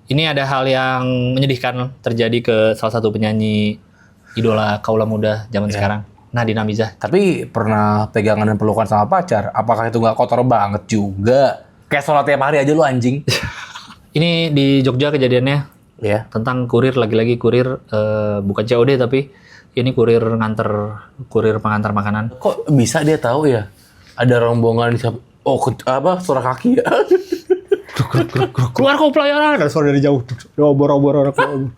Ini ada hal yang menyedihkan terjadi ke salah satu penyanyi idola kaula muda zaman sekarang, Nadine Amizah. Tapi pernah pegangan dan pelukan sama pacar, apakah itu nggak kotor banget juga? Kayak sholat tiap hari aja lu anjing. Ini di Jogja kejadiannya tentang kurir, lagi-lagi kurir, bukan COD tapi ini kurir pengantar makanan. Kok bisa dia tahu ya? Ada rombongan suara kaki ya? Keluar kau pelayaran, ada suara dari jauh. Obor-obor orang.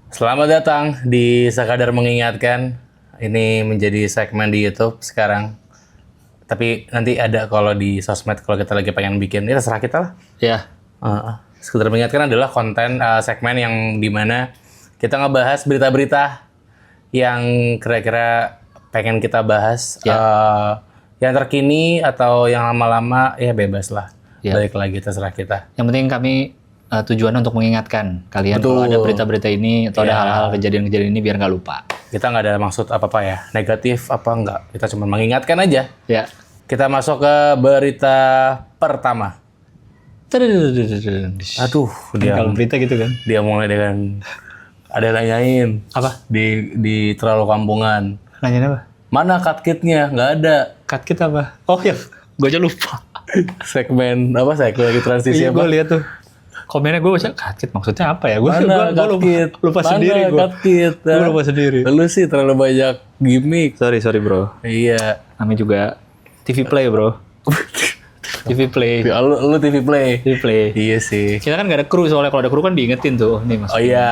Selamat datang di Sekadar Mengingatkan. Ini menjadi segmen di YouTube sekarang. Tapi nanti ada kalau di sosmed kalau kita lagi pengen bikin. Ini terserah kita lah. Ya. Sekadar Mengingatkan adalah konten segmen yang dimana kita ngebahas berita-berita yang kira-kira pengen kita bahas. Yang terkini atau yang lama-lama ya bebas lah. Balik lagi terserah kita. Yang penting kami tujuannya untuk mengingatkan kalian kalau ada berita-berita ini atau ada hal-hal kejadian-kejadian ini biar nggak lupa. Kita nggak ada maksud apa-apa ya, negatif apa enggak. Kita cuma mengingatkan aja. Ya. Kita masuk ke berita pertama. Aduh, Kalau berita gitu kan. Dia mulai dengan ada nanyain. Apa? Di terlalu kampungan. Nanyain apa? Mana cut kit-nya? Nggak ada. Cut kit apa? Oh ya, gue aja lupa. Segmen apa? Segmen lagi transisi Iya, apa? gue lihat tuh. Komennya gue baca cut kit maksudnya apa ya? Gue lupa Mana sendiri gue. cut kit? Gue lupa sendiri. Lu sih terlalu banyak gimmick. Sorry bro. Iya. Namanya juga TV Play bro. TV Play. Lu TV Play. TV Play. Iya sih. Kita kan gak ada kru soalnya, kalau ada kru kan diingetin tuh. Nih mas. Oh iya.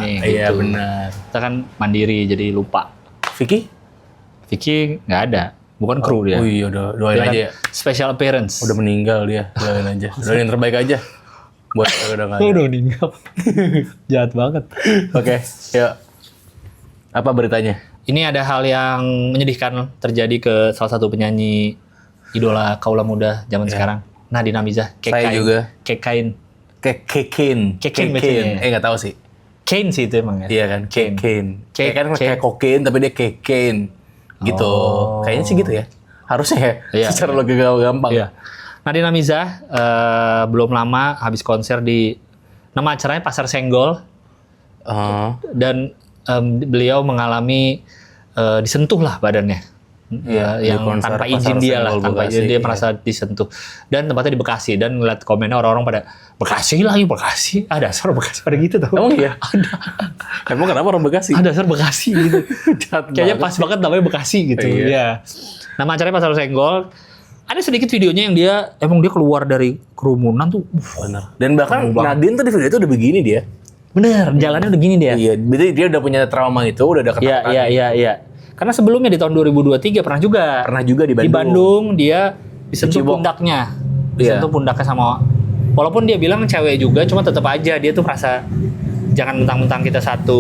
Ini, Iya gitu. benar. Kita kan mandiri jadi lupa. Vicky nggak ada. Bukan kru dia. Oh iya, doain Dia kan aja ya. special appearance. Udah meninggal dia, doain aja. Doain yang terbaik aja. Buat udah nggak ada. Udah meninggal. Jahat banget. Oke, yuk. Apa beritanya? Ini ada hal yang menyedihkan terjadi ke salah satu penyanyi idola kaula muda zaman sekarang, Nadine Amizah. Saya juga. Kekain. Kekin bacanya. Nggak tahu sih. Kane sih itu emang ya. Iya kan, kekin. Kayak kan kayak kokain tapi dia kekin. Gitu. Oh. Kayaknya sih gitu ya. Harusnya ya. Iya. Secara logika gampang. Iya. Nadine Amizah belum lama habis konser di, nama acaranya Pasar Senggol, dan beliau mengalami disentuh lah badannya, yang tanpa izin dia lah, tanpa izin dia merasa disentuh, dan tempatnya di Bekasi, dan ngeliat komennya orang-orang pada Bekasi, ada dasar Bekasi pada gitu tau. Emang iya? Ada. Emang kenapa orang Bekasi? Ada dasar Bekasi gitu. Kayaknya pas banget namanya Bekasi gitu. Iya. Ya. Nama acaranya Pasar Senggol. Ada sedikit videonya yang dia keluar dari kerumunan tuh. Bener. Dan bahkan Nadine tuh di video itu udah begini dia. Bener, jalannya udah gini dia. Iya, berarti dia udah punya trauma itu, udah ada ketakutan. Iya. Karena sebelumnya di tahun 2023 pernah juga di Bandung. Di Bandung dia disentuh pundaknya. Disentuh pundaknya sama, walaupun dia bilang cewek juga, cuma tetap aja dia tuh merasa jangan mentang-mentang kita satu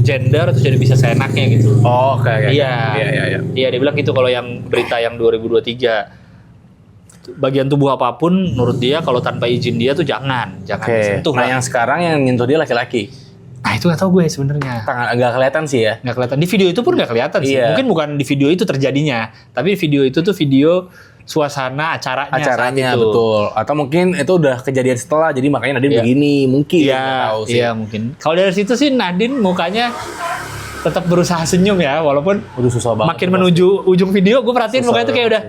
gender terus jadi bisa seenaknya gitu. Oh, kayak Iya, dia bilang gitu kalau yang berita yang 2023. Bagian tubuh apapun menurut dia kalau tanpa izin dia tuh jangan disentuh. Nah, yang sekarang yang nyentuh dia laki-laki. Nah, itu nggak tahu gue sebenarnya. Nggak kelihatan sih ya. Nggak kelihatan. Di video itu pun nggak kelihatan sih. Iya. Mungkin bukan di video itu terjadinya, tapi video itu tuh video suasana acaranya saat itu. Betul. Atau mungkin itu udah kejadian setelah, jadi makanya Nadine begini, mungkin. Iya, mungkin. Kalau dari situ sih Nadine mukanya tetap berusaha senyum ya, walaupun udah susah banget. makin menuju ujung video, gue perhatiin mukanya tuh kayak udah,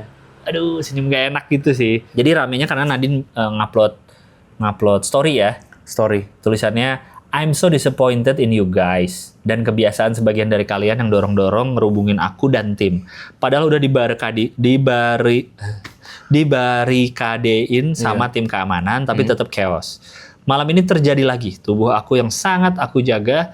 aduh, senyum gak enak gitu sih. Jadi ramenya karena Nadine ngupload story ya. Story. Tulisannya, I'm so disappointed in you guys. Dan kebiasaan sebagian dari kalian yang dorong-dorong ngerubungin aku dan tim. Padahal udah dibarikadein sama tim keamanan, tapi tetap chaos. Malam ini terjadi lagi. Tubuh aku yang sangat aku jaga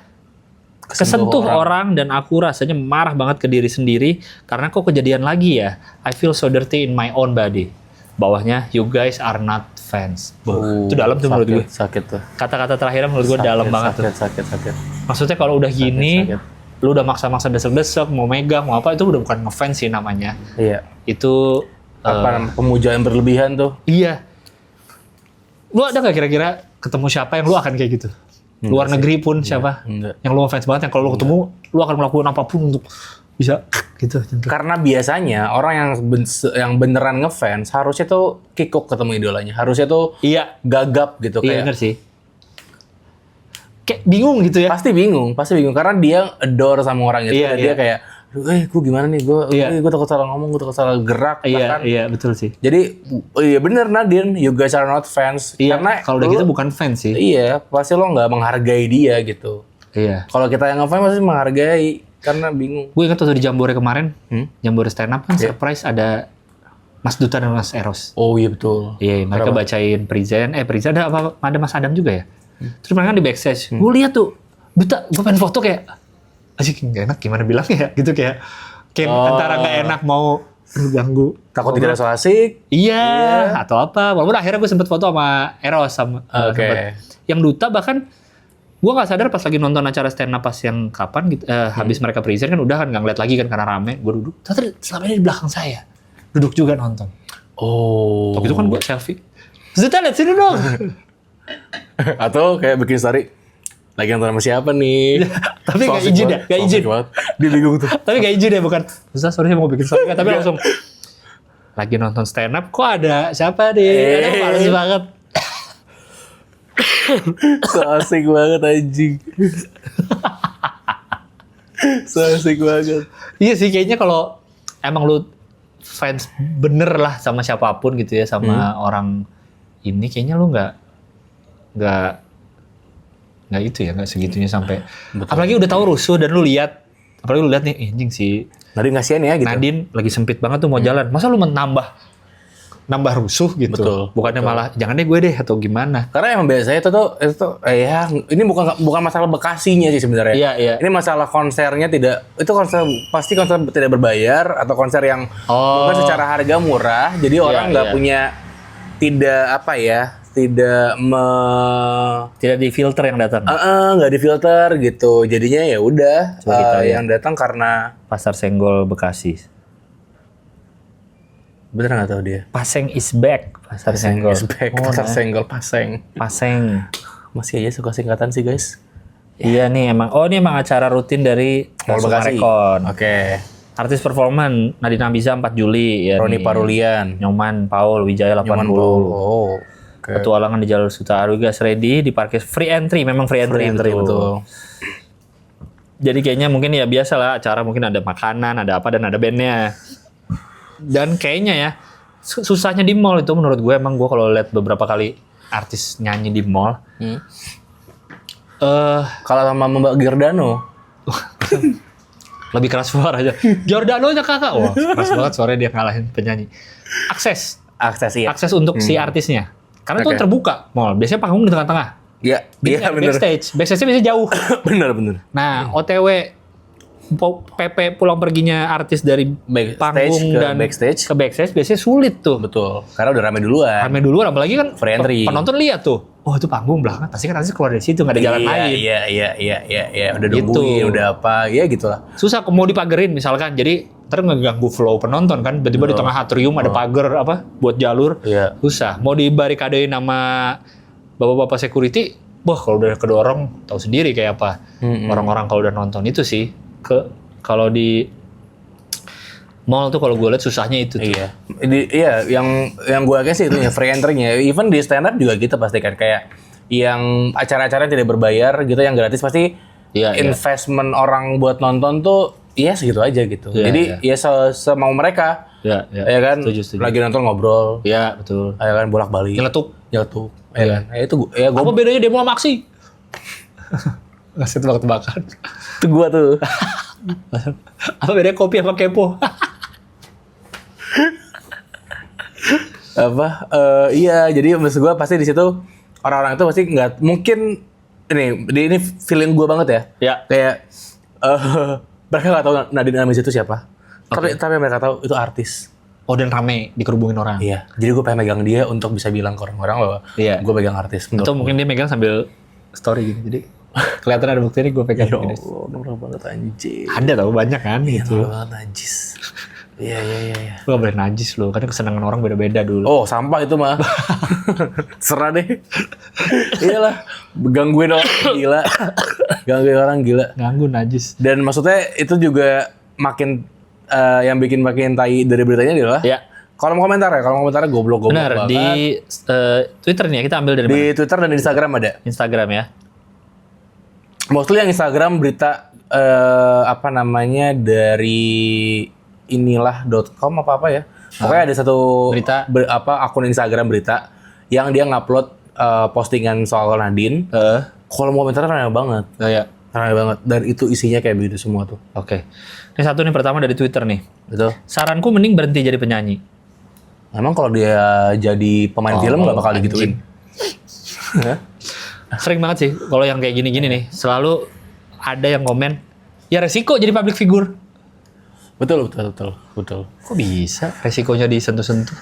kesentuh orang, dan aku rasanya marah banget ke diri sendiri karena kok kejadian lagi ya. I feel so dirty in my own body. Bawahnya, you guys are not fans. Itu dalam tuh menurut gue. Sakit tuh. Kata-kata terakhirnya menurut gue dalam banget tuh. Sakit. Maksudnya kalau udah gini, lu udah maksa-maksa desek-desek, mau megang, mau apa, itu udah bukan ngefans sih namanya. Iya. Itu Pemujaan berlebihan tuh. iya. Lu ada nggak kira-kira ketemu siapa yang lu akan kayak gitu? Luar negeri pun siapa? Enggak. Yang lu ngefans banget, yang kalau lu ketemu, lu akan melakukan apapun untuk bisa gitu. Karena biasanya orang yang beneran ngefans harusnya tuh kikuk ketemu idolanya. Harusnya tuh Iya, gagap gitu iya kayak. bener sih. Kayak bingung gitu ya. Pasti bingung karena dia adore sama orang itu. Iya, Dia iya. kayak, gue gimana nih? Iya. Gue takut salah ngomong, gue takut salah gerak. Iya, bahkan. iya betul sih. Jadi, iya bener Nadine, you guys are not fans. Iya, Karena kalau udah lu- gitu bukan fans sih. Iya, pasti lo nggak menghargai dia gitu. Iya. Kalau kita yang ngefans pasti menghargai, karena bingung. Gue ingat waktu di Jambore kemarin, Jambore stand up kan Iya. surprise ada Mas Duta dan Mas Eros. Oh iya betul. Iya, mereka bacain present. Present ada apa? Ada Mas Adam juga ya. Terus mereka di backstage. Gue lihat tuh, Duta, gue pengen foto kayak, asik nggak enak gimana bilangnya ya, gitu kayak antara nggak enak mau ganggu. Takut tidak so asik. Iya, atau apa. Walaupun akhirnya gue sempet foto sama Eros sama Oke. sempet. Yang Duta bahkan gue nggak sadar pas lagi nonton acara stand up pas yang kapan gitu, habis mereka present kan udah kan nggak ngeliat lagi kan karena rame. Gue duduk, ternyata selama ini di belakang saya duduk juga nonton. Oh. Waktu itu kan gue selfie. Terus Duta lihat sini dong. Atau kayak bikin story. Lagi nonton sama siapa nih? Tapi So nggak asik izin banget, ya, nggak so izin. asik banget. Dia bingung tuh. Tapi gak izin ya, bukan susah sorry mau bikin story, tapi langsung lagi nonton stand up kok ada siapa nih, ada males banget. So asik banget anjing. So asik banget. Iya sih kayaknya kalau emang lu fans bener lah sama siapapun gitu ya, sama orang ini kayaknya lu nggak itu ya, nggak segitunya sampai. Apalagi udah tahu rusuh dan lu lihat, apalagi lu lihat nih anjing si Nadine kasihan ya gitu. Nadine lagi sempit banget tuh mau jalan, masa lu nambah rusuh gitu. Betul, Bukannya malah jangan deh gue deh atau gimana. Karena emang biasanya itu tuh ya ini bukan masalah Bekasinya sih sebenarnya. Iya, iya. Ini masalah konsernya pasti konser tidak berbayar atau konser yang mungkin secara harga murah. Jadi orang nggak iya. punya Tidak difilter yang datang. nggak difilter gitu. Jadinya ya udah Coba kita lihat. yang datang karena Pasar Senggol Bekasi. bener nggak tahu dia. Paseng is back. Pasar Senggol. Pasar Senggol Paseng. Paseng. Masih aja suka singkatan sih guys. Iya nih emang. Oh ini emang acara rutin dari Mall Bekasi. Sumarekon. Oke. Artis performan Nadine Amizah 4 Juli ya. Roni nih. Parulian. Nyoman Paul Wijaya 80. Nyoman Paul. Oh. Oke. Petualangan di jalur Suta Arugas ready di parkir free entry, memang free entry, Betul. Jadi kayaknya mungkin ya biasa lah acara, mungkin ada makanan, ada apa dan ada bandnya. Dan kayaknya ya susahnya di mall itu menurut gue, emang gue kalau lihat beberapa kali artis nyanyi di mall, Kalau sama Mbak Giordano, lebih keras suara aja. Giordano nya kakak, wah keras banget suaranya dia ngalahin penyanyi. Akses untuk si artisnya. Karena itu Oke. terbuka mall. Biasanya panggung di tengah-tengah. iya bener. Backstage-nya biasanya jauh. bener. Nah, OTW PP pulang perginya artis dari Backstage panggung ke dan backstage. ke backstage biasanya sulit tuh. Betul. Karena udah rame duluan. Rame dulu, apalagi kan Free entry. penonton lihat tuh. Oh itu panggung belakang, pasti kan artis keluar dari situ, nggak ada jalan lain. Iya. Udah Gitu. nungguin, udah apa, ya gitulah. Susah mau dipagerin misalkan, jadi ntar ngeganggu flow penonton kan. Tiba-tiba di tengah atrium ada pagar apa buat jalur. Iya. Susah. Mau dibarikadein sama bapak-bapak security, wah kalau udah kedorong tahu sendiri kayak apa. Orang-orang kalau udah nonton itu sih. Kalau di mall tuh kalau gue lihat susahnya itu tuh. Iya. Yang gue yakin sih itu ya free entry-nya. Even di stand up juga gitu pasti kan, kayak yang acara-acara yang tidak berbayar gitu, yang gratis pasti Iya, investment orang buat nonton tuh ya segitu aja gitu. Iya, Jadi iya. ya semau mereka. Ya, Ya kan? Setuju. Lagi nonton ngobrol. Ya, betul. Ya kan bolak-balik. Nyeletuk. Nyeletuk. Ya Iya. kan? Ya itu ya gue Apa bedanya demo sama aksi? Ngasih tebak-tebakan. itu gue tuh. Apa bedanya kopi sama kepo? Iya, jadi maksud gue pasti di situ orang-orang itu pasti nggak mungkin ini feeling gue banget ya. Ya. Kayak mereka nggak tahu Nadine Amizah itu siapa. Tapi mereka tahu itu artis. Oh dan rame dikerubungin orang. Iya. Jadi gue pengen megang dia untuk bisa bilang ke orang-orang bahwa Iya. gue pegang artis. Atau mungkin dia megang sambil story gitu. Jadi Kelihatan ada bukti ini gue pegang Ya gini. Allah, norak banget anjir. Ada tau banyak kan gitu. Norak banget najis. Iya. Lu gak boleh najis lo, kan kesenangan orang beda-beda dulu. Oh, sampah itu mah. Serah deh. Iyalah, gangguin orang gila. Gangguin orang gila. Ganggu najis. Dan maksudnya itu juga makin yang bikin makin tai dari beritanya adalah Ya. kolom komentarnya goblok Benar, banget. di Twitter nih ya, kita ambil dari Di mana? Twitter dan di Instagram ada. Instagram ya. Mostly yang Instagram berita dari inilah.com apa ya. Pokoknya ada satu Berita. akun Instagram berita yang dia ngupload postingan soal Nadine. Kolom komentarnya ramai banget. Ya. Ramai banget. Dan itu isinya kayak begitu semua tuh. Oke. Ini satu nih pertama dari Twitter nih. Betul. Saranku mending berhenti jadi penyanyi. Emang kalau dia jadi pemain film nggak bakal digituin? Sering banget sih kalau yang kayak gini-gini nih. Selalu ada yang komen, ya resiko jadi public figure. Betul. Kok bisa resikonya disentuh-sentuh?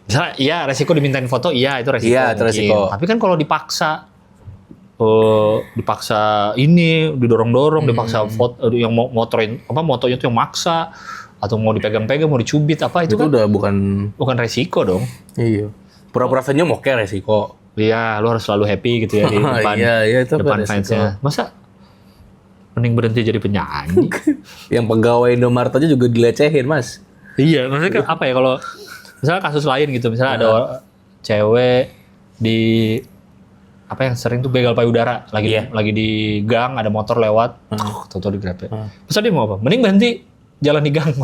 Misalnya, iya resiko dimintain foto, iya itu resiko. Iya, itu mungkin. resiko. Tapi kan kalau dipaksa ini, didorong-dorong, dipaksa foto, yang mau motorin, motonya tuh yang maksa, atau mau dipegang-pegang, mau dicubit, apa itu kan udah bukan resiko dong. iya. Pura-pura senyum oke resiko. Iya, lu harus selalu happy gitu ya di depan, Iya, itu depan resiko. fansnya. Masa mending berhenti jadi penyanyi? Yang pegawai Indomaret aja juga dilecehin, Mas. Iya, maksudnya apa ya kalau misalnya kasus lain gitu, misalnya ada cewek di apa yang sering tuh begal payudara lagi di gang ada motor lewat, tahu-tahu digrepek. Masa dia mau apa? Mending berhenti jalan di gang.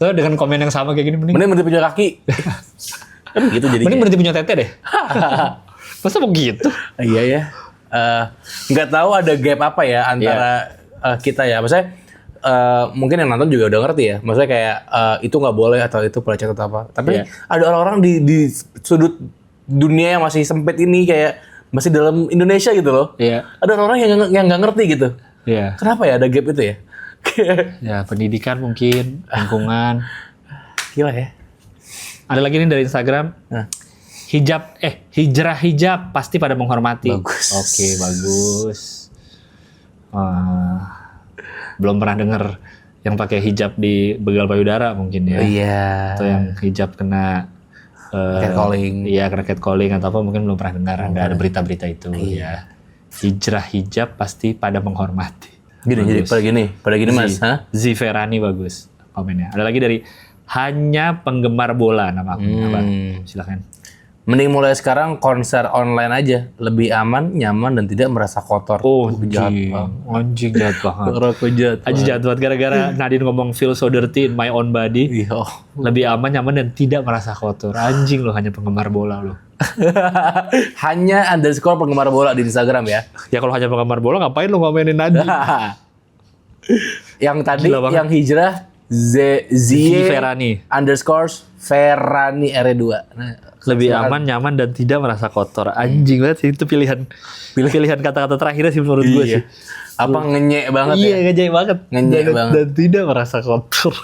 Terus dengan komen yang sama kayak gini, mending Berhenti punya kaki. Kan gitu jadi. mending berhenti punya tete deh. Masa mau gitu? Iya ya. Nggak tahu ada gap apa ya antara kita ya. Maksudnya mungkin yang nonton juga udah ngerti ya. Maksudnya kayak itu nggak boleh atau itu pelecehan atau apa. Tapi ada orang-orang di sudut dunia yang masih sempit ini kayak masih dalam Indonesia gitu loh. Iya. Ada orang-orang yang nggak ngerti gitu. Iya. Kenapa ya ada gap itu ya? Ya pendidikan mungkin, lingkungan. Gila ya. Ada lagi nih dari Instagram. Hijrah hijab pasti pada menghormati. Bagus. Oke, bagus. Belum pernah dengar yang pakai hijab di begal payudara mungkin ya. Iya. Atau yang hijab kena Catcalling. Iya, kena catcalling atau apa mungkin belum pernah dengar. Ada berita-berita itu ya. Hijrah hijab pasti pada menghormati. Jadi pada gini Mas, hah? Ziverani bagus komennya. Ada lagi dari hanya penggemar bola nama aku. Silakan. Mending mulai sekarang konser online aja, lebih aman, nyaman dan tidak merasa kotor. Jahat banget. Anjing jahat banget. Rokok jahat. Anjing jahat banget gara-gara Nadine ngomong feel so dirty in my own body. Iya. Lebih aman, nyaman dan tidak merasa kotor. Anjing lo hanya penggemar bola lo. Hanya _ penggemar bola di Instagram ya. Ya kalau hanya penggemar bola ngapain lo ngomenin Nadine? Yang tadi Gila banget. yang hijrah Zie Ferrani. Ferrani R2. Nah, Lebih aman, nyaman dan tidak merasa kotor. Anjing banget sih itu pilihan kata-kata terakhirnya sih menurut gue sih. Apa ngenyek banget Iya, ya? ngejek banget. Ngenyek banget. Dan tidak merasa kotor.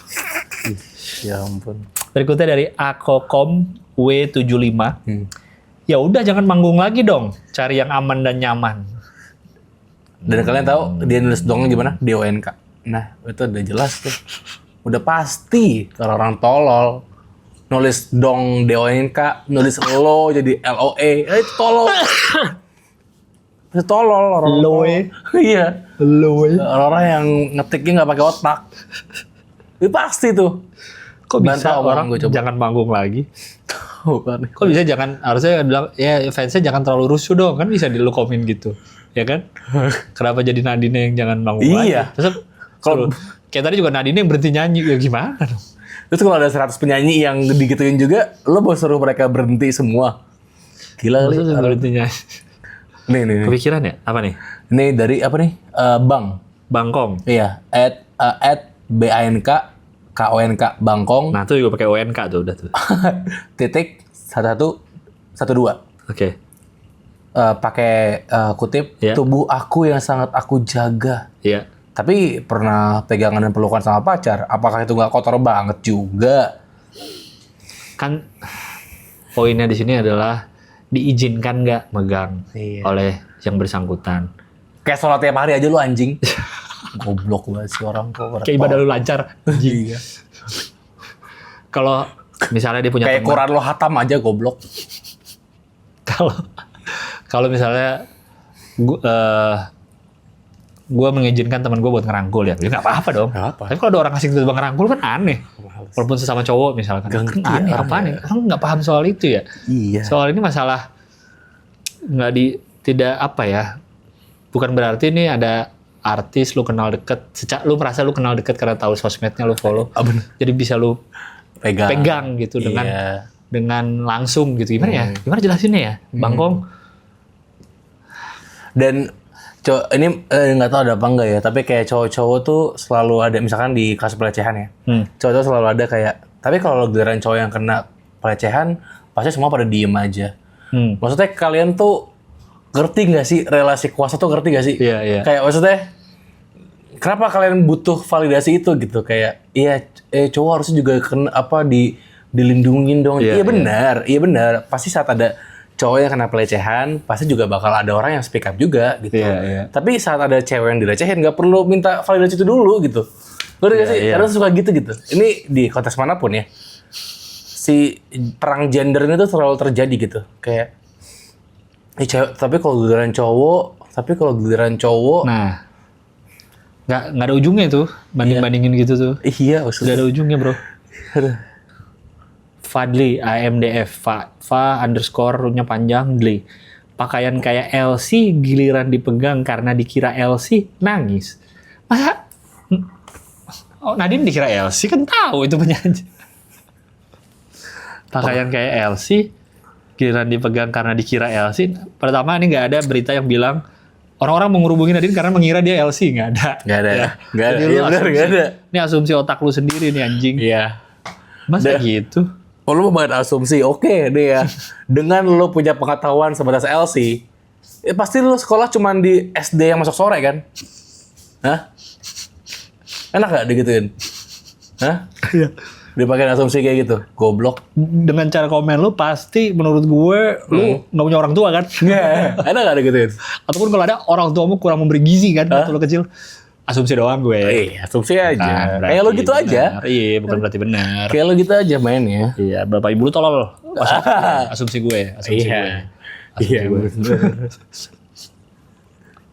Ya ampun. Berikutnya dari Akokom W75. Ya udah jangan manggung lagi dong. Cari yang aman dan nyaman. Dan kalian tahu dia nulis dongnya gimana? DONK. Nah, itu udah jelas tuh. Udah pasti kalau orang tolol nulis dong DONK, nulis lo jadi LOE. Itu tolol. Itu tolol orang. Loe. Iya. Loe. Orang yang ngetiknya nggak pakai otak. Itu pasti tuh. Kok bisa Bantah orang gua coba. jangan manggung lagi? Bukan. Kok bisa jangan, harusnya bilang, ya fansnya jangan terlalu rusuh dong. Kan bisa di lu komen gitu. Ya kan? Kenapa jadi Nadine yang jangan manggung lagi? Iya. Terus kalau kayak tadi juga Nadine yang berhenti nyanyi. Ya gimana dong? Terus kalau ada 100 penyanyi yang digituin juga, lo mau suruh mereka berhenti semua. Gila kali. Maksudnya berhenti nyanyi. Nih. Kepikiran ya? Apa nih? Ini dari apa nih? Bang. Bangkong. Iya, at BANK KONK Bangkong Nah, tuh juga pakai ONK tuh udah tuh. titik 1112. Oke. Pakai kutip Iya. tubuh aku yang sangat aku jaga. Iya. Tapi pernah pegangan dan pelukan sama pacar. Apakah itu nggak kotor banget juga? Kan poinnya di sini adalah diizinkan nggak megang Iya. oleh yang bersangkutan. Kayak sholat tiap hari aja lu anjing. Goblok banget sih orang kok. Kayak ibadah lu lancar. Iya. Kalau misalnya dia punya Kayak teman, Quran lo hatam aja goblok. kalau misalnya gue mengizinkan teman gue buat ngerangkul ya nggak apa-apa dong. Nggak apa. Tapi kalau ada orang asing tiba-tiba ngerangkul kan aneh. Walaupun sesama cowok misalkan. Gak ngerti Kan aneh, ya, apaan ya? Orang nggak paham soal itu ya. Iya. Soal ini masalah tidak apa ya. Bukan berarti ini ada artis lu kenal deket, lu merasa lu kenal deket karena tahu sosmednya lu follow. Bener. Jadi bisa lu pegang gitu Iya. dengan langsung gitu. Gimana ya? Gimana jelasinnya ya? Bang Kong? Dan ini nggak tahu ada apa enggak ya, tapi kayak cowok-cowok tuh selalu ada, misalkan di kasus pelecehan ya, cowok-cowok selalu ada kayak, tapi kalau giliran cowok yang kena pelecehan, pasti semua pada diem aja. Maksudnya kalian tuh ngerti nggak sih relasi kuasa tuh, ngerti nggak sih? Iya, iya. Kayak maksudnya, kenapa kalian butuh validasi itu gitu? Kayak, iya cowok harusnya juga dilindungin dong. Iya, Iya benar. Pasti saat ada cowok yang kena pelecehan, pasti juga bakal ada orang yang speak up juga gitu. Iya. Tapi saat ada cewek yang dilecehin, nggak perlu minta validasi itu dulu gitu. Ngerti nggak sih? Karena suka gitu. Ini di konteks manapun ya. Si perang gender ini tuh selalu terjadi gitu. Kayak, cewek, tapi kalau giliran cowok, Nah, nggak ada ujungnya tuh bandingin gitu tuh. iya Nggak maksudnya. ada ujungnya bro. Aduh. Fadli AMDF Fa _nya panjang Dli. Pakaian kayak LC giliran dipegang karena dikira LC nangis. Masa? Oh Nadine dikira LC kan tahu itu penyanyi. Pakaian kayak LC giliran dipegang karena dikira LC. Pertama ini nggak ada berita yang bilang orang-orang mau ngerubungin Nadine karena mengira dia LC. Nggak ada. Nggak ada. Ya. Nggak ada. Jadi lu Iya benar, asumsi- nggak ada. Ini asumsi otak lu sendiri nih anjing. Iya. Masa gitu? Oh, lu mau banget asumsi, oke deh ya. Dengan lu punya pengetahuan sebatas LC, pasti lu sekolah cuman di SD yang masuk sore kan? Hah? Enak gak digituin? Hah? Iya. Dipakai asumsi kayak gitu? Goblok. Dengan cara komen lu pasti menurut gue lu nggak punya orang tua kan? Enak gak digituin? Ataupun kalau ada orang tuamu kurang memberi gizi kan waktu lu kecil. Asumsi doang gue. Iya, asumsi aja. Nah, berarti Kayak lu gitu benar. aja. Iya, bukan berarti benar. Kayak lu gitu aja mainnya. Iya, bapak ibu lu tolol. Asumsi gue. Asumsi gue. Iya, bener.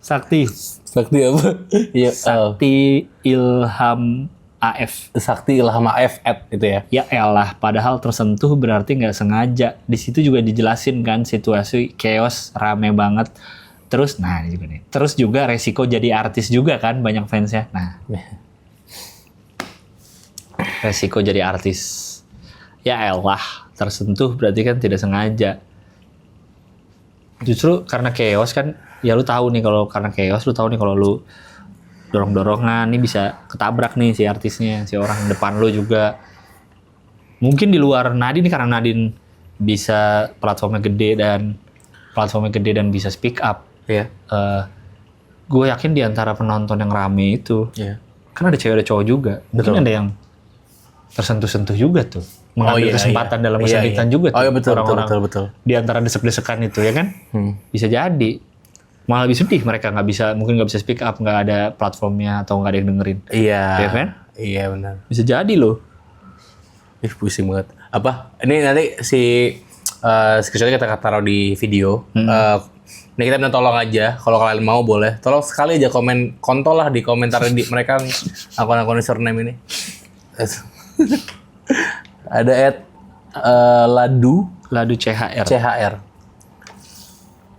Sakti. Sakti apa? Iya. Sakti Ilham AF. Sakti Ilham AF itu ya. Ya elah, padahal tersentuh berarti nggak sengaja. Di situ juga dijelasin kan situasi chaos rame banget. Terus, nah ini juga nih. Terus juga resiko jadi artis juga kan banyak fansnya. Nah, resiko jadi artis. Ya elah, tersentuh berarti kan tidak sengaja. Justru karena chaos kan, ya lu tahu nih kalau karena chaos, lu tahu nih kalau lu dorong-dorongan nih bisa ketabrak nih si artisnya, si orang depan lu juga. Mungkin di luar Nadine karena Nadine bisa platformnya gede dan bisa speak up. Iya. Gue yakin di antara penonton yang rame itu, Iya. kan ada cewek ada cowok juga. Mungkin Betul. ada yang tersentuh-sentuh juga tuh. Mengambil kesempatan dalam kesempitan juga tuh. Oh iya betul, orang-orang betul. di antara desek-desekan itu ya kan. Bisa jadi. Malah lebih sedih mereka mungkin nggak bisa speak up, nggak ada platformnya atau nggak ada yang dengerin. Iya. Iya kan? Iya benar. Bisa jadi loh. Ih pusing banget. Apa? Ini nanti si screenshotnya kita taruh di video. Ini kita minta tolong aja, kalau kalian mau boleh. Tolong sekali aja komen kontol lah di komentar di mereka nih, akun-akun username ini. Ada Ladu CHR. CHR.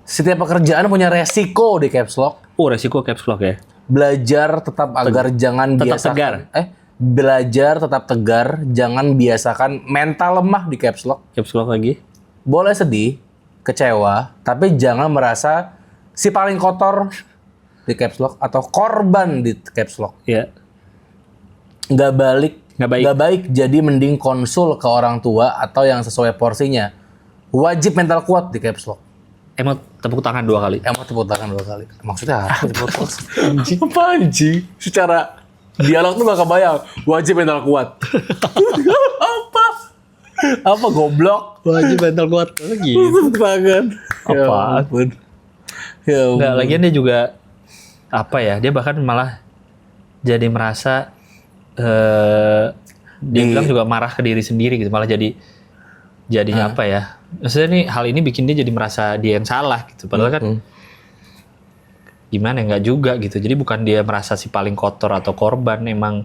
Setiap pekerjaan punya resiko di caps lock. Oh resiko caps lock ya. Belajar tetap agar jangan tetap biasakan. tegar. Belajar tetap tegar, jangan biasakan mental lemah di caps lock. Caps lock lagi. Boleh sedih, kecewa, tapi jangan merasa si paling kotor di caps lock atau korban di caps lock. Ya. Nggak Nggak baik. jadi mending konsul ke orang tua atau yang sesuai porsinya. Wajib mental kuat di caps lock. Emot tepuk tangan 2 kali. Emang tepuk tangan 2 kali. Maksudnya apa? Apa anjing? Secara dialog tuh gak kebayang. Wajib mental kuat. Apa? Apa goblok? Wajib mental kuat. Gitu. Banget. Apa? Ya Enggak, lagian dia juga apa ya? Dia bahkan malah jadi merasa dia bilang juga marah ke diri sendiri gitu. Malah jadinya apa ya? Maksudnya nih hal ini bikin dia jadi merasa dia yang salah gitu. Padahal kan gimana enggak juga gitu. Jadi bukan dia merasa si paling kotor atau korban, emang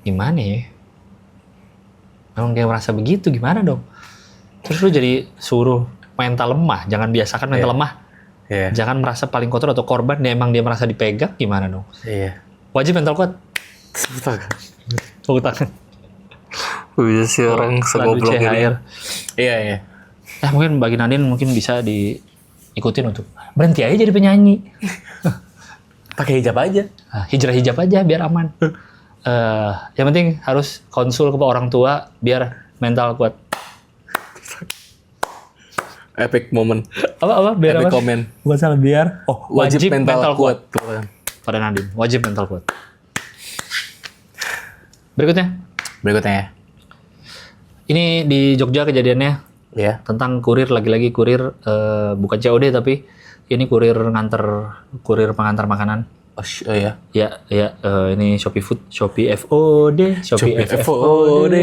gimana ya? Emang dia merasa begitu gimana dong? Terus lu jadi suruh mental lemah, jangan biasakan mental lemah. Iya. Jangan merasa paling kotor atau korban, emang dia merasa dipegang gimana dong? Iya. Wajib mental kuat. Tepuk tangan. Bisa sih orang segoblok ini. Iya. Iya. Mungkin bagi Nadine mungkin bisa diikutin untuk berhenti aja jadi penyanyi. Pakai hijab aja. Hijrah aja biar aman. Yang penting harus konsul ke orang tua biar mental kuat. Epic moment. Apa biar Epic apa? comment. Bukan salah biar. Wajib mental kuat. Pada Nadine, wajib mental kuat. Berikutnya ya. Ini di Jogja kejadiannya. Iya. Tentang kurir, lagi-lagi kurir bukan COD tapi ini kurir pengantar makanan. Oh iya. Ya, ini Shopee Food, Shopee FOD, Shopee FOD.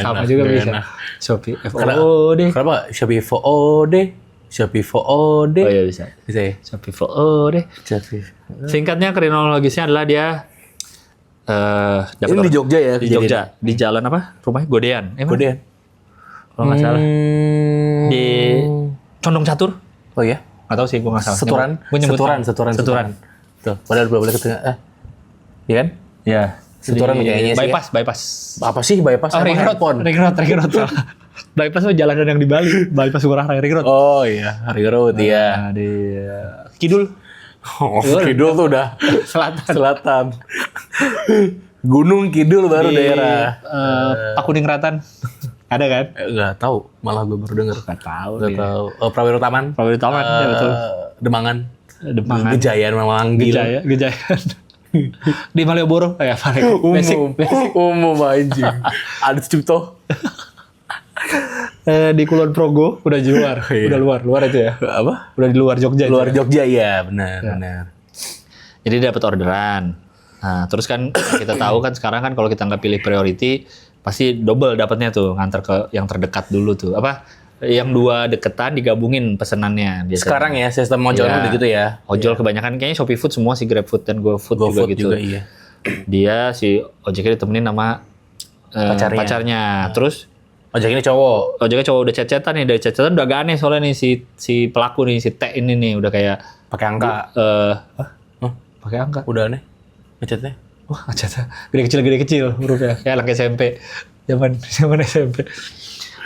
Sama juga bisa. Shopee FOD. Kenapa Shopee FOD? Shopee FOD. Oh iya bisa. Bisa ya? Shopee FOD. Singkatnya kronologisnya adalah dia ini di Jogja ya? Di Jogja. Di jalan apa? Rumahnya Godean. Godean. Kalau nggak salah. Di Condong Catur. Oh iya? Nggak tahu sih, gue nggak salah. Seturan. Tuh, padahal boleh ke tengah. Iya kan? Iya. Seturan kayaknya sih. Bypass. Apa sih bypass? Ring road. Bypass mah jalanan yang di Bali. Bypass Ngurah Rai Ring Road. Oh iya, Ring Road iya. Di Kidul. Kidul tuh udah selatan. Gunung Kidul baru daerah. Pakuning Ratan. Ada kan? Enggak tahu, malah gue baru denger. Enggak tahu. Enggak tahu. Prawiro Taman. Ya betul. Demangan. Gejayan. Di Malioboro kayak apa? Umum anjing. Ada Cipto. Di Kulon Progo udah di luar. Udah luar itu ya. Apa? Udah di luar Jogja. Luar Jogja ya, benar. Jadi dapat orderan. Nah, terus kan kita tahu kan sekarang kan kalau kita nggak pilih priority pasti double dapatnya tuh, nganter ke yang terdekat dulu tuh. Yang dua deketan digabungin pesenannya biasanya. Sekarang ya sistem ojolnya udah gitu ya. Ojol kebanyakan kayaknya Shopee Food semua sih, GrabFood dan GoFood juga gitu. Iya. Dia si ojeknya ditemenin sama pacarnya. Terus ojeknya cowok udah chat-chatan nih, dari chat-chatan udah agak aneh soalnya nih si pelaku nih, si T ini nih udah kayak pakai angka. Pakai angka. Udah aneh. Ngechatnya. Wah, chatnya gede kecil hurufnya. Kayak anak SMP. Zaman SMP.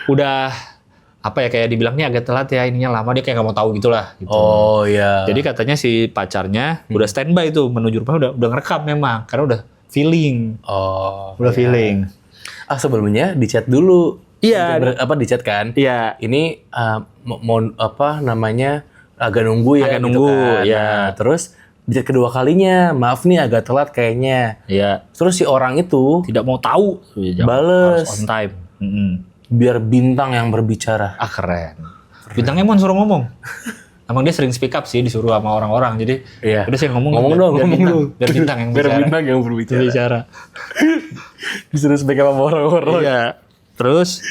Udah apa ya, kayak dibilangnya agak telat ya, ininya lama, dia kayak nggak mau tahu gitulah gitu. Oh iya. Jadi katanya si pacarnya udah standby tuh menuju rumah, udah ngerekam memang karena udah feeling. Feeling. Sebelumnya di chat dulu. Iya. Di chat kan? Iya. Ini mau apa namanya, agak nunggu ya. Gitu kan. Ya. Terus di chat kedua kalinya, maaf nih agak telat kayaknya. Iya. Terus si orang itu tidak mau tahu. Bales. Harus on time. Biar bintang yang berbicara. Keren. Bintangnya mau suruh ngomong. Emang dia sering speak up sih, disuruh sama orang-orang. Jadi udah sih ngomong dong. Biar bintang yang bicara. Biar bintang yang berbicara. Disuruh speak up sama orang-orang. Iya. Terus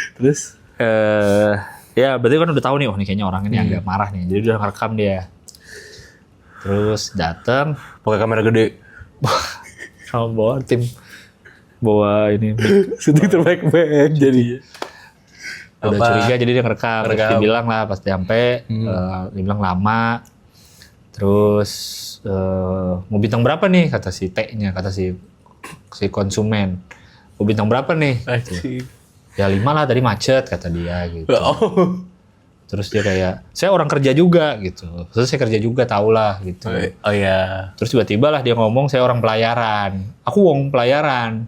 ya berarti kan udah tahu nih, nih kayaknya orang ini agak marah nih. Jadi udah ngerekam dia. Terus datang pakai kamera gede. Sama bawa ini syuting terbaik jadi udah curiga, jadi dia ngerekam. Dia bilang lah pas nyampe, dia bilang lama. Terus mau bintang berapa nih kata si T-nya, kata si konsumen. Mau bintang berapa nih? Ya 5 lah, tadi macet kata dia gitu. Terus dia kayak, saya orang kerja juga gitu. Terus saya kerja juga, tau lah gitu. Oh iya. Terus tiba-tiba lah dia ngomong, saya orang pelayaran. Aku wong pelayaran.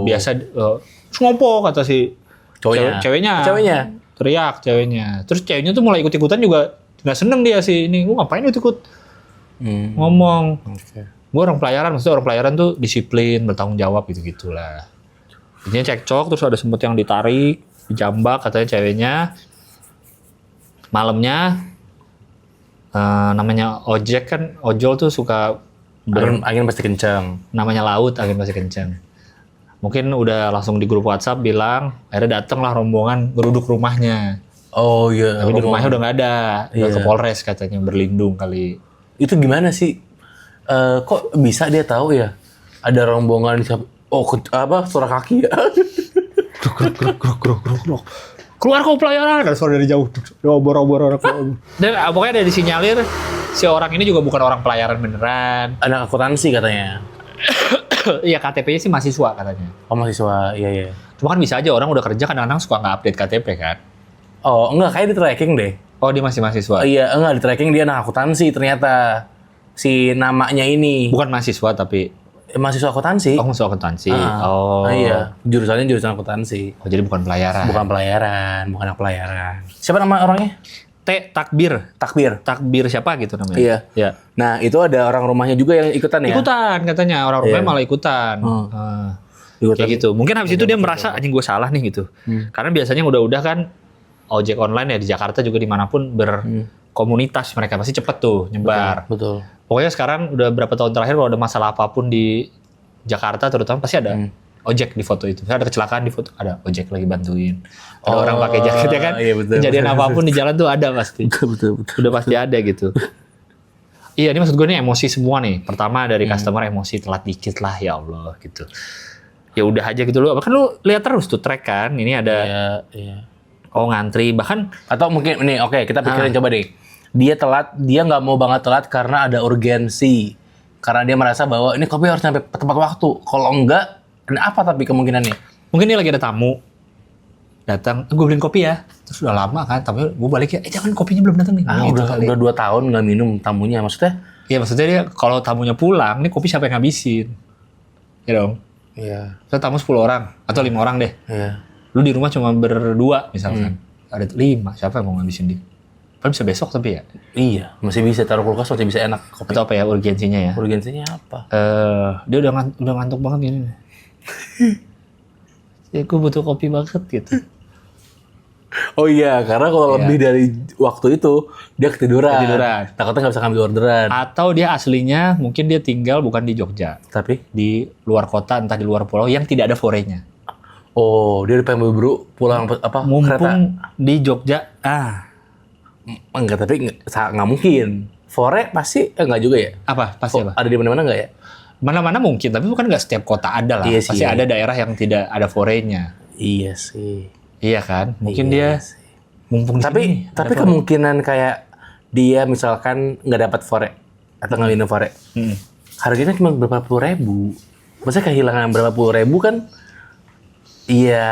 Biasa, terus ngopo kata si ceweknya. Teriak ceweknya. Terus ceweknya tuh mulai ikut-ikutan juga. Gak seneng dia sih, ini gue ngapain ikut ngomong. Gue orang pelayaran, maksudnya orang pelayaran tuh disiplin, bertanggung jawab gitu-gitulah. Intinya cekcok, terus ada sempet yang ditarik, dijambak katanya ceweknya. Malamnya namanya ojek kan, ojol tuh suka Angin pasti kencang. namanya laut, angin pasti kenceng. Mungkin udah langsung di grup WhatsApp bilang, akhirnya dateng lah rombongan geruduk rumahnya. Oh iya. Tapi di rumahnya udah nggak ada, udah Iya. ke Polres katanya berlindung kali. Itu gimana sih? Kok bisa dia tahu ya? Ada rombongan siapa? Oh, suara kaki ya? Gruk. Keluar kau pelayaran, ada suara dari jauh. Obor-obor orang. Dan pokoknya ada disinyalir si orang ini juga bukan orang pelayaran beneran. Anak akuntansi katanya. Iya KTP-nya sih mahasiswa katanya. Oh, mahasiswa. Iya. Cuma kan bisa aja orang udah kerja kadang-kadang suka nggak update KTP kan. Oh, enggak, kayak di tracking deh. Oh dia masih mahasiswa. Iya, enggak di tracking dia anak akuntansi ternyata. Si namanya ini. Bukan mahasiswa tapi Mahasiswa akuntansi. mahasiswa akuntansi. Iya, jurusannya jurusan akuntansi. Oh jadi bukan pelayaran. Bukan pelayaran, bukan anak pelayaran. Siapa nama orangnya? Takbir. Takbir siapa gitu namanya? Iya. Ya. Nah, itu ada orang rumahnya juga yang ikutan ya? Ikutan katanya, orang rumahnya Iya. malah ikutan. Ikutan. Kayak gitu. Mungkin habis itu dia merasa anjing gue salah nih gitu. Karena biasanya udah kan ojek online ya di Jakarta juga dimanapun berkomunitas mereka pasti cepet tuh nyebar. Betul. Pokoknya sekarang udah berapa tahun terakhir kalau ada masalah apapun di Jakarta terutama pasti ada ojek di foto itu. Misalnya ada kecelakaan di foto, ada ojek lagi bantuin. Ada orang pakai jaket ya kan. Iya, betul. Kejadian apapun di jalan tuh ada pasti. Betul. Udah pasti ada gitu. Iya, ini maksud gue nih emosi semua nih. Pertama dari customer emosi telat dikit lah ya Allah gitu. Ya udah aja gitu loh. Bahkan lu lihat terus tuh track kan. Ini ada Iya. oh ngantri bahkan Atau mungkin ini oke, kita pikirin coba deh. Dia telat, dia nggak mau banget telat karena ada urgensi. Karena dia merasa bahwa ini kopi harus nyampe tepat waktu. Kalau enggak, ini apa tapi kemungkinannya? mungkin ini lagi ada tamu datang, gue beliin kopi ya. Terus udah lama kan, tapi gue balik ya, jangan kopinya belum datang nih. Gitu kali. Udah 2 tahun nggak minum tamunya, maksudnya? Iya maksudnya dia kalau tamunya pulang, nih kopi siapa yang ngabisin? Ya dong. Iya. Saya tamu 10 orang atau 5 orang deh. Iya. Lu di rumah cuma berdua misalkan. Ada 5, siapa yang mau ngabisin dia? Padahal bisa besok tapi ya. Iya, masih bisa taruh kulkas, masih bisa enak kopi. Atau apa ya urgensinya ya? Urgensinya apa? Dia udah ngantuk banget gini nih. Ya gue butuh kopi banget gitu. Oh iya, karena kalau lebih dari waktu itu dia ketiduran. Takutnya nggak bisa ngambil orderan. Atau dia aslinya mungkin dia tinggal bukan di Jogja, Tapi, di luar kota entah di luar pulau yang tidak ada forenya. oh dia pengen buru-buru pulang kereta. Mumpung di Jogja, Enggak, tapi nggak mungkin. Fore pasti enggak juga ya? apa pasti apa? Ada di mana-mana nggak ya? Mana-mana mungkin, tapi bukan nggak setiap kota ada lah. Iya sih, Pasti iya. ada daerah yang tidak ada forenya. Iya sih. Iya kan? Mungkin Iya dia sih. mumpung di sini. Tapi kemungkinan kayak dia misalkan nggak dapat fore atau nggak minum fore, harganya cuma berapa puluh ribu. Maksudnya kehilangan berapa puluh ribu kan? Iya.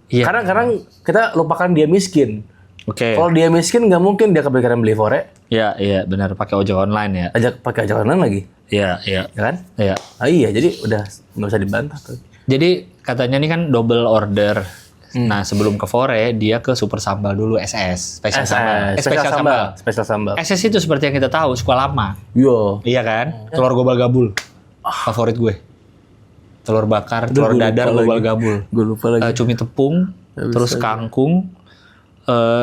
Iya. Kadang kita lupakan dia miskin. Oke. Kalau dia miskin nggak mungkin dia kepikiran beli fore, Iya benar pakai ojek online ya. pakai ajak online lagi, Iya. ya kan? Iya. Iya, jadi udah nggak bisa dibantah tuh. Jadi katanya nih kan double order. Nah sebelum ke Fore dia ke Super Sambal dulu SS. Spesial sambal. Spesial sambal. Spesial sambal. SS itu seperti yang kita tahu suka lama. Yo. Iya kan? Telur gobal gabul. Favorit gue. Telur bakar, telur gue dadar, lupa gobal lagi. gabul. Gue lupa lagi. Cumi tepung, terus kangkung,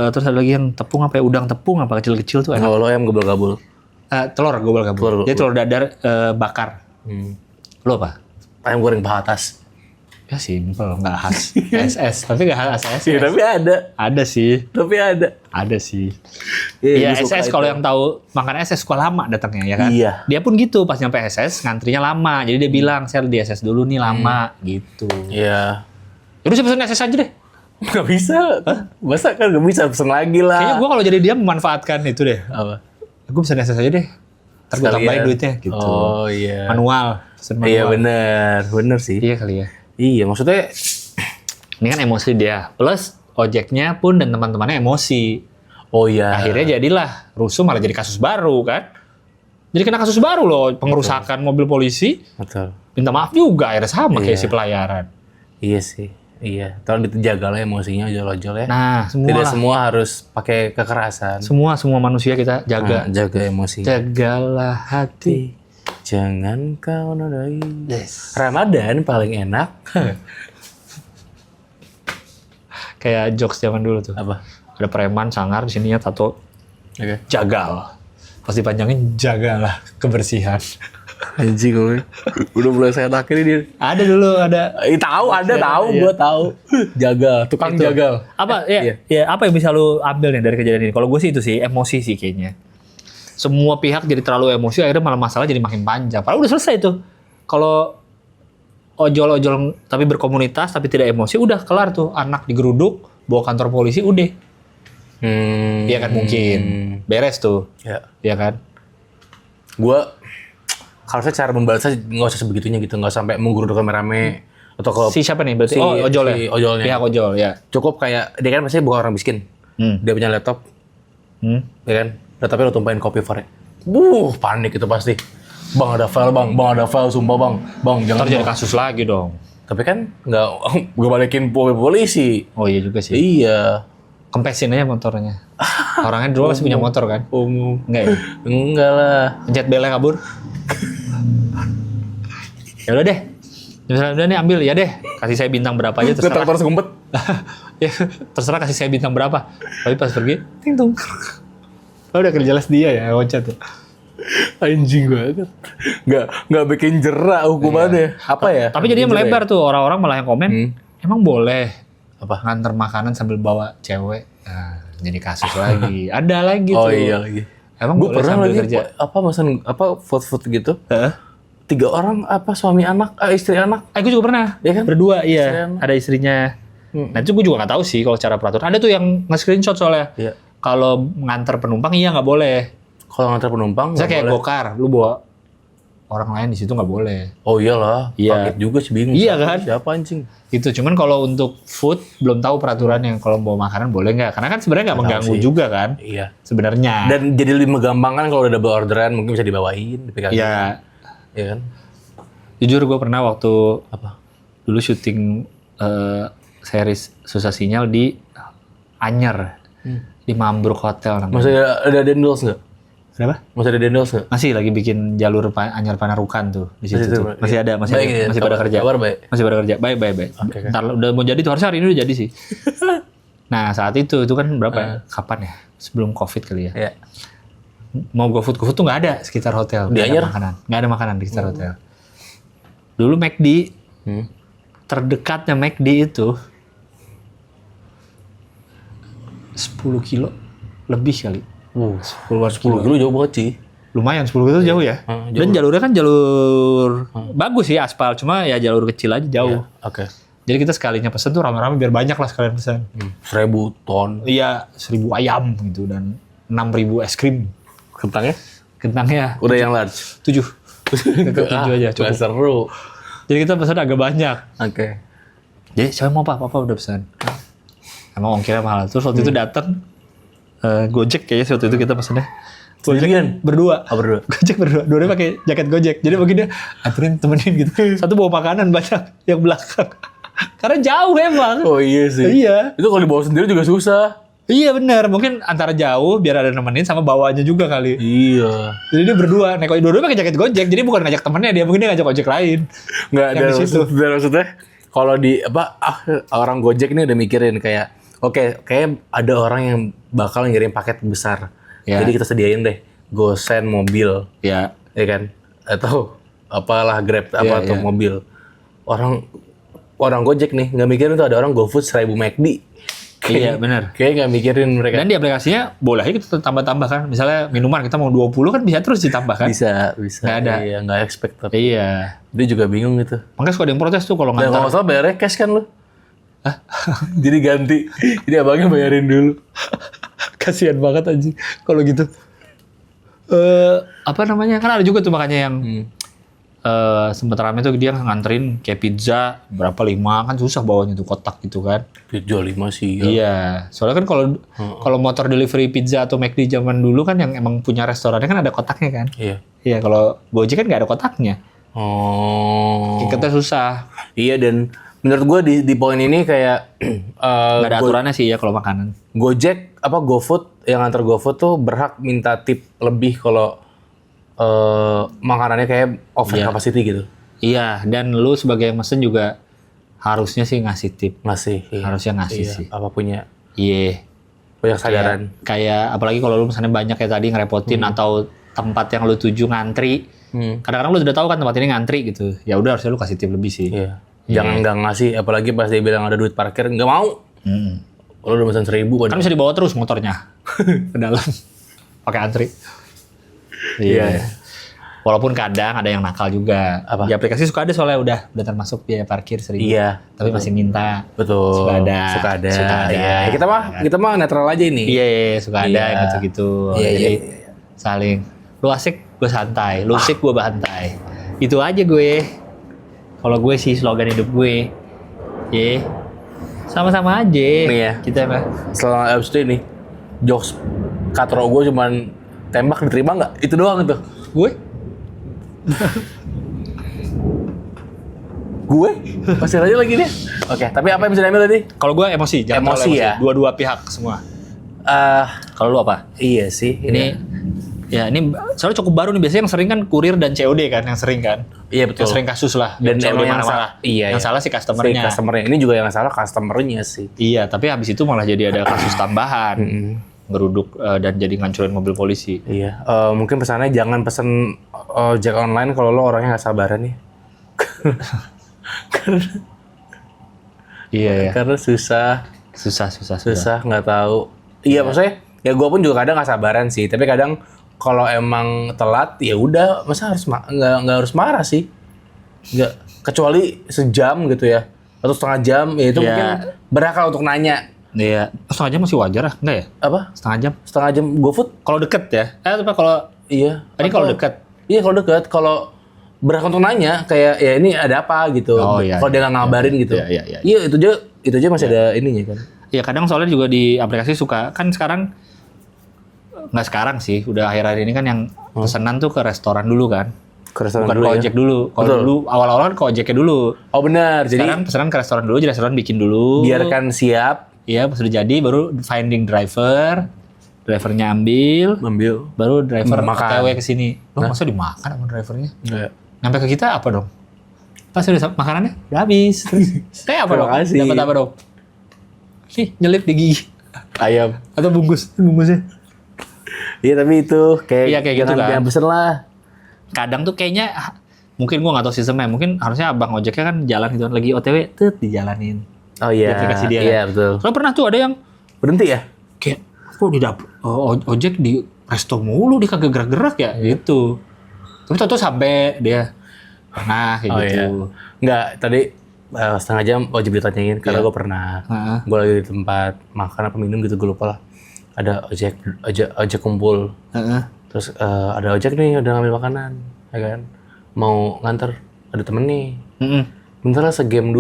terus ada lagi yang tepung apa ya? Udang tepung apa kecil-kecil tuh enak. Kalau ayam gobel-gabul. Telur gobal gabul. Dia telur dadar bakar. Lo apa? Ayam goreng paha atas. Ya simpel, nggak khas SS. Tapi nggak khas SS. Iya, tapi ada. Ada sih. Tapi ada. Ada sih. Iya, Iya gue suka SS kalau itu. yang tahu makan SS suka lama datangnya ya kan. Iya. Dia pun gitu pas nyampe SS ngantrinya lama. Jadi dia bilang saya di SS dulu nih lama gitu. Iya. Yaudah saya pesen SS aja deh. Gak bisa. Masa kan gak bisa pesen lagi lah. Kayaknya gue kalau jadi dia memanfaatkan itu deh. Apa? Gue pesen SS aja deh. Ntar gue tambahin duitnya gitu. Oh iya. Manual. Pesen manual. Iya bener sih. Iya kali ya. Iya maksudnya. Ini kan emosi dia. Plus ojeknya pun dan teman-temannya emosi. Oh iya. Akhirnya jadilah rusuh malah jadi kasus baru kan. Jadi kena kasus baru loh. Pengerusakan mobil polisi. Betul. Minta maaf juga akhirnya sama kayak Iya. si pelayaran. Iya sih. Iya. Tolong dijaga lah emosinya ojol-ojol ya. Nah semua Tidak lah. semua harus pakai kekerasan. Semua manusia kita jaga. Jaga emosi. Jagalah hati. Jangan kau nodai. Ramadan paling enak. Kayak jokes zaman dulu tuh. Apa? Ada preman sangar di sininya tato jagal. Pas dipanjangin jagalah kebersihan. Anjing gue. Udah mulai saya akhir dia. Ada dulu ada. Tahu ada tahu iya. Gua tahu. Jagal, tukang Itu. jagal. Apa ya apa yang bisa lu ambil nih dari kejadian ini? Kalau gue sih itu sih emosi sih kayaknya. Semua pihak jadi terlalu emosi akhirnya malah masalah jadi makin panjang. Padahal udah selesai tuh. Kalau ojol-ojol tapi berkomunitas tapi tidak emosi udah kelar tuh. Anak digeruduk, bawa kantor polisi udah. Iya kan mungkin. Beres tuh. Ya. Iya kan? Gua harusnya cara membalasnya nggak usah sebegitunya gitu, nggak sampai menggeruduk rame-rame atau ke Si siapa nih berarti? Si- Ojol ya? si ojolnya. Pihak ojol ya. cukup kayak dia kan pasti bukan orang miskin. Dia punya laptop, ya kan? Laptopnya lo tumpahin kopi Fare. Panik itu pasti. Bang ada file sumpah bang jangan. Ntar jadi bang. kasus lagi dong. Tapi kan nggak gue balikin polisi. Oh iya juga sih. Iya. Kempesin aja motornya. Orangnya dulu masih punya motor kan? Enggak ya? Enggak lah. Pencet belnya kabur. Ya udah deh. Misalnya udah nih ambil ya deh. Kasih saya bintang berapa aja terserah. Terus ngumpet. Ya, terserah kasih saya bintang berapa. Tapi pas pergi, ting tung. Oh, udah kerja jelas dia ya, loncat ya. Anjing banget. Nggak bikin jerak hukumannya. Apa ya? Tapi jadinya Bikin jerak melebar tuh orang-orang malah yang komen. Emang boleh Apa? nganter makanan sambil bawa cewek? Nah, jadi kasus lagi. Ada lagi tuh. Oh iya lagi. Emang Gue boleh pernah sambil lagi kerja? apa pesan apa food gitu. Heeh. 3 orang apa suami anak, istri anak. Gue juga pernah. Iya kan? Berdua, iya. Istrian. Ada istrinya. Nah itu gue juga nggak tahu sih kalau cara peraturan. Ada tuh yang nge-screenshot soalnya. Iya. Kalau nganter penumpang iya nggak boleh. Kalau ngantar penumpang Misalnya nggak kayak boleh. gokar, lu bawa orang lain di situ nggak boleh. Oh iyalah. Iya. Kaget juga sih bingung. Iya Siapa- kan? Siapa anjing? Gitu. Cuman kalau untuk food belum tahu peraturan yang kalau bawa makanan boleh nggak? Karena kan sebenarnya nggak Nggak tahu mengganggu sih. juga kan? Iya. Sebenarnya. Dan jadi lebih menggampangkan kalau udah double orderan mungkin bisa dibawain, dipegang. Ya, Iya kan? jujur gue pernah waktu Apa? dulu syuting series Susah Sinyal di Anyer di Mambruk Hotel namanya. Masih ada dendels nggak? Kenapa? Masih ada dendels nggak? Masih lagi bikin jalur Anyer Panarukan tuh di situ Masih tuh. tuh, Masih ada, masih Baik, ada, ya. masih pada kerja. Kabar baik. Masih pada kerja. Baik. Oke. Ntar udah mau jadi tuh harusnya hari ini udah jadi sih. Nah, saat itu kan berapa ya? Kapan ya? Sebelum Covid kali ya. Iya. Mau GoFood tuh nggak ada sekitar hotel. Di Nggak ada Anyer? makanan. Nggak ada makanan di sekitar hotel. Dulu McD terdekatnya McD itu 10 kilo lebih kali. 10 10 kilo jauh banget sih. Lumayan 10 kilo jauh ya. jauh. Dan jalurnya kan jalur bagus sih aspal, cuma ya jalur kecil aja jauh. Oke. Jadi kita sekalinya pesen tuh rame-rame biar banyak lah sekalian pesan. 1000 ton. Iya, 1000 ayam gitu dan 6000 es krim. Kentangnya? Kentangnya Udah yang large. 7. Tetap 7 aja Nggak cukup. seru. Jadi kita pesan agak banyak. Oke. Jadi saya mau apa? Papa udah pesan. Emang ongkirnya mahal. Terus waktu itu datang Gojek kayaknya waktu itu kita pesennya. Sendirian? Berdua. Oh, berdua. Gojek berdua. Dua-duanya pakai jaket Gojek. Jadi bagi dia aturin temenin gitu. Satu bawa makanan banyak yang belakang. Karena jauh emang. Oh iya sih. Iya. Itu kalau dibawa sendiri juga susah. Iya benar. Mungkin antara jauh biar ada nemenin sama bawanya juga kali. Iya. Jadi dia berdua. Naik dua-duanya pakai jaket Gojek. Jadi bukan ngajak temennya dia. Mungkin dia ngajak ojek lain. Nggak Yang ada di situ. maksudnya kalau di orang Gojek ini udah mikirin kayak oke, kayak ada orang yang bakal ngirim paket besar. Ya. Jadi kita sediain deh GoSend mobil, Ya. ya kan? Atau apalah Grab Iya, atau iya. mobil. Orang Gojek nih nggak mikirin tuh ada orang GoFood 1000 McD. Iya benar. Kayak nggak mikirin mereka. Dan di aplikasinya boleh aja kita tambah-tambah kan. Misalnya minuman kita mau 20 kan bisa terus ditambah kan. Bisa. Nggak ada. Iya, nggak expect tapi Iya. dia juga bingung gitu. Makanya suka ada yang protes tuh kalau Dan kalau ngantar. nggak salah bayarnya cash kan lu? Jadi ganti. Jadi abangnya bayarin dulu. Kasihan banget aja kalau gitu. Apa namanya? Kan ada juga tuh makanya yang sempet rame tuh dia nganterin kayak pizza berapa 5 kan susah bawanya tuh kotak gitu kan. Pizza 5 sih. Iya. Soalnya kan kalau motor delivery pizza atau McD zaman dulu kan yang emang punya restorannya kan ada kotaknya kan. Iya. Iya, kalau Gojek kan nggak ada kotaknya. Oh. Tiketnya susah. Iya dan menurut gue di poin ini kayak Nggak ada aturannya sih ya kalau makanan. Gojek GoFood yang antar GoFood tuh berhak minta tip lebih kalau makanannya kayak over Iya. capacity gitu. Iya, dan lu sebagai mesen juga harusnya sih ngasih tip. Masih. Iya. Harusnya ngasih Iya. sih. Apa punya Iya. kesadaran. Kayak apalagi kalau lu misalnya banyak kayak tadi ngerepotin atau tempat yang lu tuju ngantri. Kadang-kadang lu udah tahu kan tempat ini ngantri gitu. Ya udah harusnya lu kasih tip lebih sih. Iya. Jangan nggak ngasih, apalagi pas dia bilang ada duit parkir, nggak mau. Lu udah pesan 1.000 Kan bisa dibawa terus motornya ke dalam. Pakai antri. Iya. Walaupun kadang ada yang nakal juga. Apa? Di aplikasi suka ada soalnya udah termasuk biaya parkir 1.000. Iya. Tapi masih minta. Betul. Suka ada. Suka ada. Iya. Ya, kita mah netral aja ini. Iya, suka ada Iya. yang gitu-gitu. Iya, Jadi iya. saling. Lu asik, gue santai. Lu asik, gue bantai. Itu aja gue. Kalau gue sih slogan hidup gue. Iya. Sama-sama aja. Iya. Kita mah. Setelah abis itu ini, jokes katro gue cuman tembak diterima nggak? Itu doang itu. Gue? Gue? Masih aja lagi deh. Oke, tapi apa yang bisa diambil tadi? Kalau gue emosi, jangan Emosi terlalu ya? Dua-dua pihak semua. Kalau lu apa? Iya sih. Ini ini soalnya cukup baru nih, biasanya yang sering kan kurir dan COD kan yang sering kan. Iya betul. Yang sering kasus lah. Dan COD emang yang marah-marah. iya, Yang iya. salah sih customernya. Si customernya. Ini juga yang salah customernya sih. Iya, tapi habis itu malah jadi ada kasus tambahan. Ngeruduk dan jadi ngancurin mobil polisi. Iya. Mungkin pesannya jangan pesen ojek online kalau lo orangnya nggak sabaran ya. Iya ya. Karena susah Susah. nggak tahu. Iya maksudnya ya gue pun juga kadang nggak sabaran sih. Tapi kadang kalau emang telat ya udah masa harus nggak harus marah sih. Nggak, kecuali sejam gitu ya atau setengah jam ya itu Iya. mungkin berakal untuk nanya. Iya. Setengah jam masih wajar lah, enggak ya? Apa? Setengah jam. Setengah jam GoFood? Kalau deket ya. Tapi kalau Iya. ini kalau deket. Iya kalau deket. Kalau berhak untuk nanya kayak ya ini ada apa gitu. Oh, iya, Kalau dia nggak ngabarin gitu. Iya. Iya itu aja masih ada ininya kan. Iya, kadang soalnya juga di aplikasi suka kan sekarang nggak sekarang sih, udah akhir-akhir ini kan yang pesanan tuh ke restoran dulu kan. Ke restoran Bukan dulu ke ya. ojek dulu. Kalau Betul. dulu awal-awal kan ke ojeknya dulu. Oh benar. Jadi Sekarang pesanan ke restoran dulu, jadi restoran bikin dulu. biarkan siap. Iya, pas udah jadi baru finding driver. Drivernya ambil, baru driver Makan. OTW ke sini. Loh, masa dimakan sama drivernya? Enggak. Nyampe ke kita apa dong? Pas udah makanannya udah habis. Terus kayak apa Terima dong? kasih. Dapat apa dong? Nih, nyelip di gigi. Ayam. Atau bungkusnya. Iya tapi itu kayak Iya, kayak gitu jangan kan. jangan pesen lah. Kadang tuh kayaknya mungkin gua nggak tahu sistemnya, mungkin harusnya abang ojeknya kan jalan gitu kan, lagi OTW dijalanin Oh iya. di aplikasi dia Iya kan. betul. Soalnya pernah tuh ada yang Berhenti ya? kayak kok di ojek di resto mulu, dia kagak gerak-gerak ya gitu. Tapi tau sampai dia pernah kayak Oh gitu. iya. Enggak, tadi setengah jam wajib ditanyain karena Iya. gue pernah. Heeh. Gue lagi di tempat makan apa minum gitu gue lupa lah. Ada ojek kumpul. Heeh. Terus ada ojek nih udah ngambil makanan, ya kan? Mau nganter, ada temen nih. Mm-mm. Bentar lah segame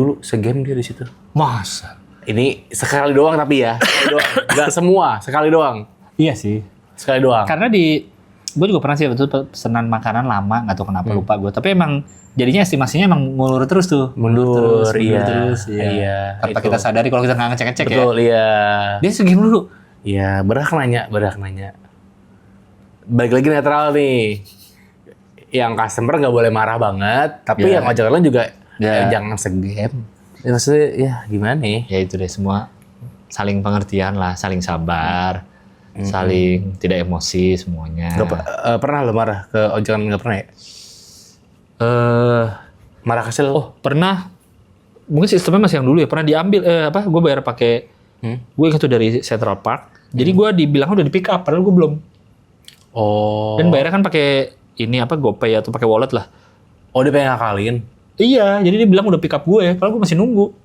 dia di situ. Masa? Ini sekali doang tapi ya, sekali doang. Nggak semua, sekali doang. Iya sih. Sekali doang. Karena gue juga pernah sih betul pesanan makanan lama, nggak tahu kenapa lupa gue. Tapi emang jadinya estimasinya emang ngulur terus tuh. Mundur, iya. Terus, Iya, Tanpa itu. kita sadari kalau kita nggak ngecek-ngecek ya. Betul, iya. Dia segini dulu. Iya, berhak nanya. Balik lagi netral nih. Yang customer nggak boleh marah banget, tapi Iya. yang ojek online juga Iya. jangan segem. Ya, maksudnya ya gimana nih? Ya itu deh, semua saling pengertian lah, saling sabar, saling tidak emosi semuanya. Pernah lo marah ke ojek online? Nggak pernah ya? Marah kesel? Oh pernah, mungkin sistemnya masih yang dulu ya, pernah diambil, gue bayar pakai, gue ingat tuh dari Central Park, jadi gue dibilang udah di pick up, padahal gue belum. Oh. Dan bayarnya kan pakai ini GoPay atau pakai wallet lah. Oh dia pengen ngakalin? Iya, jadi dia bilang udah pick up gue, padahal gue masih nunggu.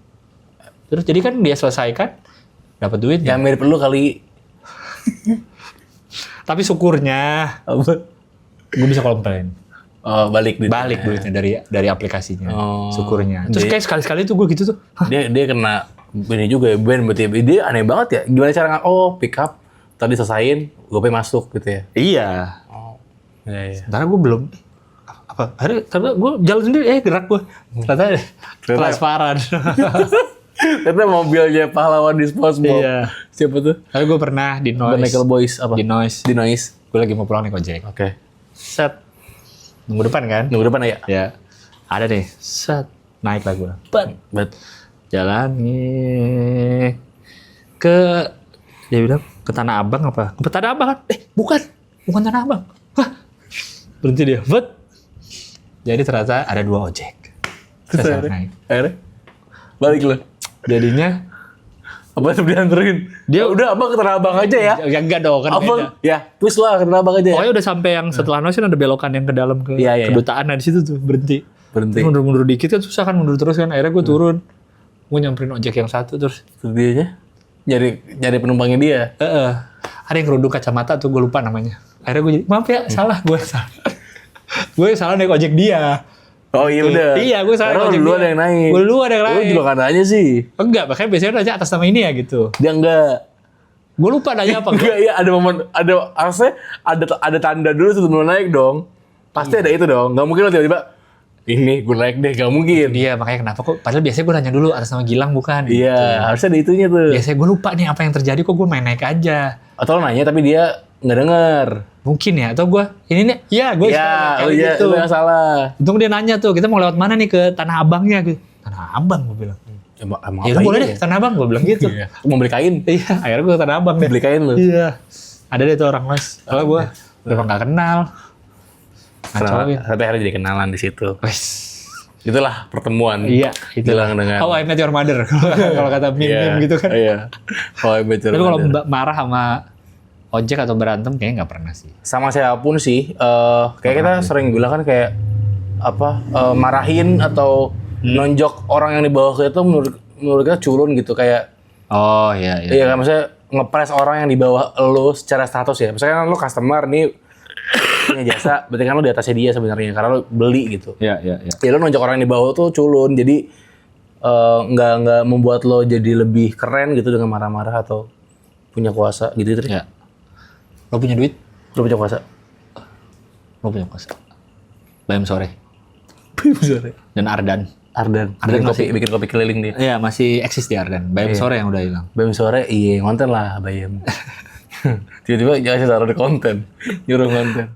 Terus jadi kan dia selesaikan, dapat duit. Ya mirip lu kali. Tapi syukurnya, gue bisa komplain. Oh, balik Duitnya dari aplikasinya, Oh. syukurnya. Terus Jadi- kayak sekali-sekali tuh gue gitu tuh. Hah, Dia kena ini juga ya, ban berarti. Dia aneh banget ya. Gimana cara pick up, tadi selesain, GoPay masuk gitu ya. iya. Oh. Iya. Sementara gue belum. Akhirnya karena gue jalan sendiri, gerak gue. Ternyata transparan. Ternyata mobilnya pahlawan disposable. Iya. Siapa tuh? Tapi gue pernah di The Nickel noise. Boys apa? Di noise. Di Noise. Gue lagi mau pulang nih Gojek. Oke. Set. Minggu depan kan? Minggu depan ya? Ya. Ada nih. Set. Naik lah gue. Bet. Jalan nih. Dia bilang ke Tanah Abang apa? Ke Tanah Abang kan? Bukan Tanah Abang. Hah? Berhenti dia. Bet. Jadi ternyata ada 2 ojek. Saya naik. Akhirnya balik lo. Jadinya Apa tuh dianterin? Dia udah abang ke Tanah Abang aja ya? ya enggak dong kan Abang, beda. ya please lah ke Tanah Abang aja ya? Pokoknya udah sampai yang setelah Notion ada belokan yang ke dalam ke Iya. kedutaan. Nah di situ tuh berhenti. Berhenti. Terus mundur dikit kan susah kan mundur terus kan. Akhirnya gue turun. Gue nyamperin ojek yang satu terus. Terus dianya nyari penumpangnya dia. Ada yang kerudung kacamata tuh gue lupa namanya. Akhirnya gue jadi maaf ya salah gue salah. Gue salah naik ojek dia. Oh iya udah. Iya gue salah Karena naik ojek lu dia. ada yang naik. Gue dulu ada yang Lu naik. juga kan nanya sih. Enggak, makanya biasanya nanya atas nama ini ya gitu. Dia enggak. Gue lupa nanya apa. Enggak, iya ada momen, harusnya ada tanda dulu sebelum lu naik dong. Pasti ada itu dong. Gak mungkin lo tiba-tiba, ini gue naik deh, gak mungkin. Iya makanya kenapa kok. Padahal biasanya gue nanya dulu atas nama Gilang bukan. Iya, Gitu. harusnya ada itunya tuh. Biasanya gue lupa nih apa yang terjadi kok gue main naik aja. Atau lo nanya tapi dia nggak denger. Mungkin ya, atau gue ini nih, iya gue Iya, kayak gitu. lu yang salah. Untung dia nanya tuh, kita mau lewat mana nih ke Tanah Abangnya? Tanah Abang gue bilang. Emang Ya udah apa boleh ini deh, ya? Tanah Abang gue bilang gitu. Iya. Mau beli kain? Iya, akhirnya gue ke Tanah Abang deh. Beli kain lu? Iya, ada deh tuh orang mas. Kalau gue udah nggak kenal. Ngacoin. Tapi akhirnya jadi kenalan di situ. Wes. Itulah pertemuan. Iya, itu Gilang dengan. How I Met Your Mother kalau kata meme gitu kan. Iya. Oh, Tapi kalau marah sama ojek atau berantem kayaknya nggak pernah sih. sama siapapun sih, kayak kita sering bilang kan kayak apa marahin atau nonjok orang yang di bawah kita tuh menurut kita culun gitu kayak Oh iya iya. iya kan maksudnya ngepres orang yang di bawah lo secara status ya. Misalnya kan lo customer nih punya jasa, berarti kan lo di atasnya dia sebenarnya karena lo beli gitu. Iya iya iya. Ya lo nonjok orang yang di bawah tuh culun, jadi nggak membuat lo jadi lebih keren gitu dengan marah-marah atau punya kuasa gitu terus. Ya. Lo punya duit? Lo punya kuasa. Lo punya kuasa. Bayam sore. Sore. Dan Ardan. Ardan bikin kopi keliling dia. Iya masih eksis di Ardan. Bayam sore yang udah hilang. Bayam sore, iya konten lah bayam. Tiba-tiba jangan taruh di konten, nyuruh konten.